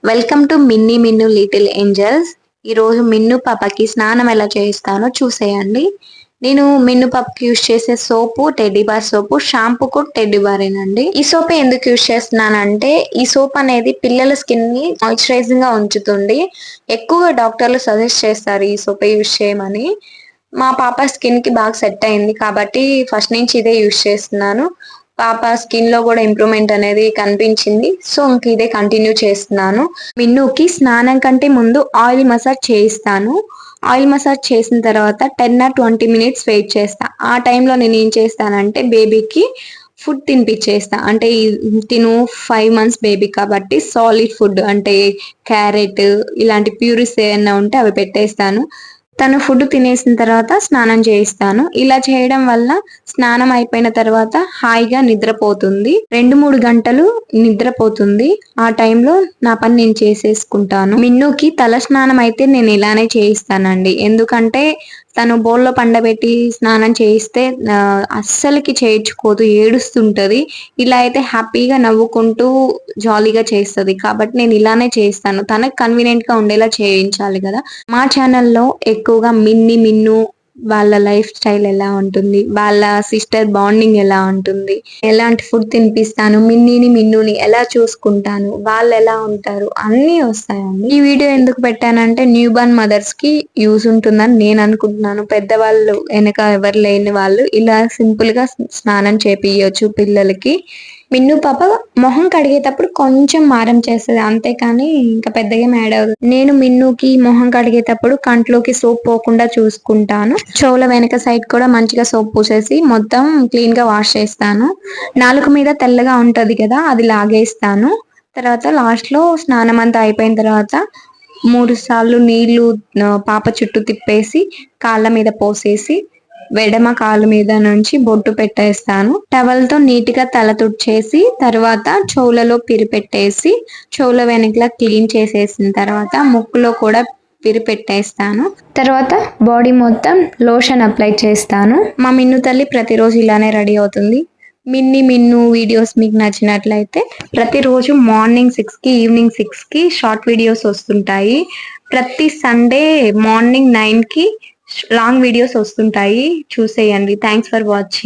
Welcome to Minni Minnu little angels. ఈరోజు మిన్ను పాపకి స్నానం ఎలా చేయిస్తానో చూసేయండి. నేను మిన్ను పాపకి యూజ్ చేసే సోపు టెడ్డీ బార్ సోపు, షాంపూ కూడా టెడ్డీ బారేనండి. ఈ సోప్ ఎందుకు యూజ్ చేస్తున్నానంటే ఈ సోప్ అనేది పిల్లల స్కిన్ ని మాయిశ్చరైజింగ్ గా ఉంచుతుంది. ఎక్కువగా డాక్టర్లు సజెస్ట్ చేస్తారు ఈ సోప్ యూజ్ చేయమని. మా పాప స్కిన్ కి బాగా సెట్ అయింది కాబట్టి ఫస్ట్ నుంచి ఇదే యూజ్ చేస్తున్నాను. పాప స్కిన్ లో కూడా ఇంప్రూవ్మెంట్ అనేది కనిపించింది. సో ఇంక ఇదే కంటిన్యూ చేస్తున్నాను. మిన్నుకి స్నానం కంటే ముందు ఆయిల్ మసాజ్ చేయిస్తాను. ఆయిల్ మసాజ్ చేసిన తర్వాత 10 or 20 minutes వెయిట్ చేస్తా. ఆ టైంలో నేను ఏం చేస్తానంటే బేబీకి ఫుడ్ తినిపించేస్తా. అంటే తిను 5 months బేబీ కాబట్టి సాలిడ్ ఫుడ్ అంటే క్యారెట్ ఇలాంటి ప్యూరిస్ ఏమన్నా ఉంటే అవి పెట్టేస్తాను. తను ఫుడ్ తినేసిన తర్వాత స్నానం చేయిస్తాను. ఇలా చేయడం వల్ల స్నానం అయిపోయిన తర్వాత హాయిగా నిద్రపోతుంది. 2-3 గంటలు నిద్రపోతుంది. ఆ టైంలో నా పని నేను చేసేసుకుంటాను. మిన్నుకి తల స్నానం అయితే నేను ఇలానే చేయిస్తానండి. ఎందుకంటే తను బోల్లో పండబెట్టి స్నానం చేయిస్తే అస్సలకి చేయించుకోదు, ఏడుస్తుంటది. ఇలా అయితే హ్యాపీగా నవ్వుకుంటూ జాలీగా చేస్తుంది. కాబట్టి నేను ఇలానే చేయిస్తాను. తనకు కన్వీనియంట్ గా ఉండేలా చేయించాలి కదా. మా ఛానల్లో ఎక్కువగా మిన్ను వాళ్ళ లైఫ్ స్టైల్ ఎలా ఉంటుంది, వాళ్ళ సిస్టర్ బాండింగ్ ఎలా ఉంటుంది, ఎలాంటి ఫుడ్ తినిపిస్తాను, మిన్నుని ఎలా చూసుకుంటాను, వాళ్ళు ఎలా ఉంటారు అన్నీ వస్తాయండి. ఈ వీడియో ఎందుకు పెట్టానంటే న్యూ బర్న్ మదర్స్ కి యూజ్ ఉంటుందని నేను అనుకుంటున్నాను. పెద్దవాళ్ళు వెనక ఎవరు లేని వాళ్ళు ఇలా సింపుల్ గా స్నానం చేపియొచ్చు పిల్లలకి. మిన్ను పాప మొహం కడిగేటప్పుడు కొంచెం మారం చేస్తుంది, అంతేకాని ఇంకా పెద్దగా యాడ్ అవ్వదు. నేను మిన్నుకి మొహం కడిగేటప్పుడు కంట్లోకి సోప్ పోకుండా చూసుకుంటాను. చెవుల వెనక సైడ్ కూడా మంచిగా సోప్ పూసేసి మొత్తం క్లీన్ గా వాష్ చేస్తాను. నాలుక మీద తెల్లగా ఉంటది కదా, అది లాగేస్తాను. తర్వాత లాస్ట్ లో స్నానం అంతా అయిపోయిన తర్వాత 3 సార్లు నీళ్లు పాప చుట్టూ తిప్పేసి కాళ్ళ మీద పోసేసి వెడమ కాలు మీద నుంచి బొట్టు పెట్టేస్తాను. టవల్ తో నీట్ గా తల తుడిచేసి తర్వాత చెవులలో పిరిపెట్టేసి చెవుల వెనకలా క్లీన్ చేసేసిన తర్వాత ముక్కులో కూడా పిరిపెట్టేస్తాను. తర్వాత బాడీ మొత్తం లోషన్ అప్లై చేస్తాను. మా మిన్ను తల్లి ప్రతిరోజు ఇలానే రెడీ అవుతుంది. మిన్ను వీడియోస్ మీకు నచ్చినట్లయితే ప్రతిరోజు మార్నింగ్ 6 కి ఈవినింగ్ 6 కి షార్ట్ వీడియోస్ వస్తుంటాయి. ప్రతి సండే మార్నింగ్ 9 కి లాంగ్ వీడియోస్ వస్తుంటాయి. చూసేయండి. Thanks for watching.